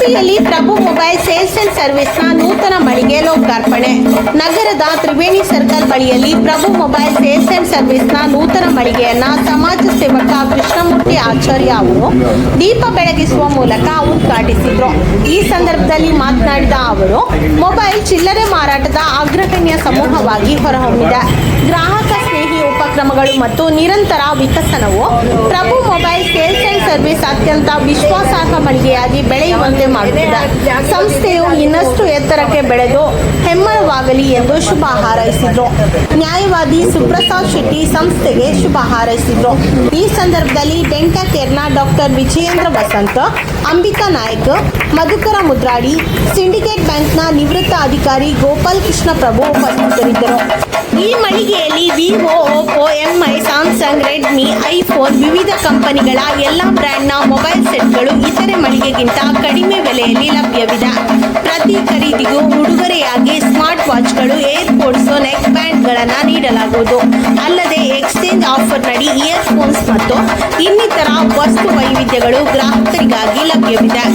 ಹುಬ್ಬಳ್ಳಿಯಲ್ಲಿ ಪ್ರಭು mobile sales and ಸರ್ವಿಸ್ನ ನೂತನ ಮಳಿಗೆ ಲೋಕಾರ್ಪಣೆ. ನಗರದ ತ್ರಿವೇಣಿ ಸರ್ಕಲ್ ಬಳಿಯಲ್ಲಿ ಪ್ರಭು ಮೊಬೈಲ್ ಸೇಲ್ಸ್ ಅಂಡ್ ಸರ್ವಿಸ್ನ ನೂತನ ಮಳಿಗೆಯನ್ನ ಸಮಾಜ ಸೇವಕ ಕೃಷ್ಣಮೂರ್ತಿ ಆಚಾರ್ಯ ಅವರು ದೀಪ ಬೆಳಗಿಸುವ ಮೂಲಕ ಉದ್ಘಾಟಿಸಿದರು. ಈ ಸಂದರ್ಭದಲ್ಲಿ ಮಾತನಾಡಿದ ಅವರು, ಮೊಬೈಲ್ ಚಿಲ್ಲರೆ ಮಾರಾಟದ ಅಗ್ರಗಣ್ಯ ಸಮೂಹವಾಗಿ ಹೊರಹೊಮ್ಮಿದೆ. ಗ್ರಾಹಕ ಸ್ನೇಹಿ ಉಪಕ್ರಮಗಳು ಮತ್ತು ನಿರಂತರ ವಿಕಸನವು ಪ್ರಭು ಮೊಬೈಲ್ ಸೇಲ್ಸ್ ಅಂಡ್ ಸರ್ವಿಸ್ ಅತ್ಯಂತ ವಿಶ್ವಾಸಾರ್ಹ ಮಳಿಗೆಯಾಗಿ ಬೆಳೆಯುವಂತೆ ಮಾಡುತ್ತಿದೆ. ಸಂಸ್ಥೆಯು ಇನ್ನಷ್ಟು ಎತ್ತರಕ್ಕೆ ಬೆಳೆದು ಹೆಮ್ಮರವಾಗಲಿ ಎಂದು ಶುಭ ಹಾರೈಸಿದರು. ನ್ಯಾಯವಾದಿ ಸುಪ್ರಸಾದ್ ಶೆಟ್ಟಿ ಸಂಸ್ಥೆಗೆ ಶುಭ ಹಾರೈಸಿದರು. ಈ ಸಂದರ್ಭದಲ್ಲಿ ಡೆಂಟಾ ಕೇರ್ನ ಡಾಕ್ಟರ್ ವಿಜಯೇಂದ್ರ ವಸಂತ, ಅಂಬಿಕಾ ನಾಯಕ್, ಮಧುಕರ ಮುದ್ರಾಡಿ, ಸಿಂಡಿಕೇಟ್ ಬ್ಯಾಂಕ್ನ ನಿವೃತ್ತ ಅಧಿಕಾರಿ ಗೋಪಾಲ್ ಕೃಷ್ಣ ಪ್ರಭು ಉಪಸ್ಥಿತರಿದ್ದರು. ಈ ಮಳಿಗೆಯಲ್ಲಿ Vivo, Oppo, Mi, Samsung, Redmi, iPhone, ವಿವಿಧ ಕಂಪನಿಗಳ ಎಲ್ಲ ಬ್ರ್ಯಾಂಡ್ನ ಮೊಬೈಲ್ ಸೆಟ್ಗಳು ಇತರೆ ಮಳಿಗೆಗಿಂತ ಕಡಿಮೆ ಬೆಲೆಯಲ್ಲಿ ಲಭ್ಯವಿದೆ. ಪ್ರತಿ ಖರೀದಿಗೂ ಉಡುಗೊರೆಯಾಗಿ ಸ್ಮಾರ್ಟ್ ವಾಚ್ಗಳು, ಏರ್ಪೋರ್ಟ್ಸ್, ನೆಕ್ ಬ್ಯಾಂಡ್ಗಳನ್ನು ನೀಡಲಾಗುವುದು. ಅಲ್ಲದೆ ಎಕ್ಸ್ಚೇಂಜ್ ಆಫರ್ನಡಿ ಇಯರ್ಫೋನ್ಸ್ ಮತ್ತು ಇನ್ನಿತರ ವಸ್ತು ವೈವಿಧ್ಯಗಳು ಗ್ರಾಹಕರಿಗಾಗಿ ಲಭ್ಯವಿದೆ.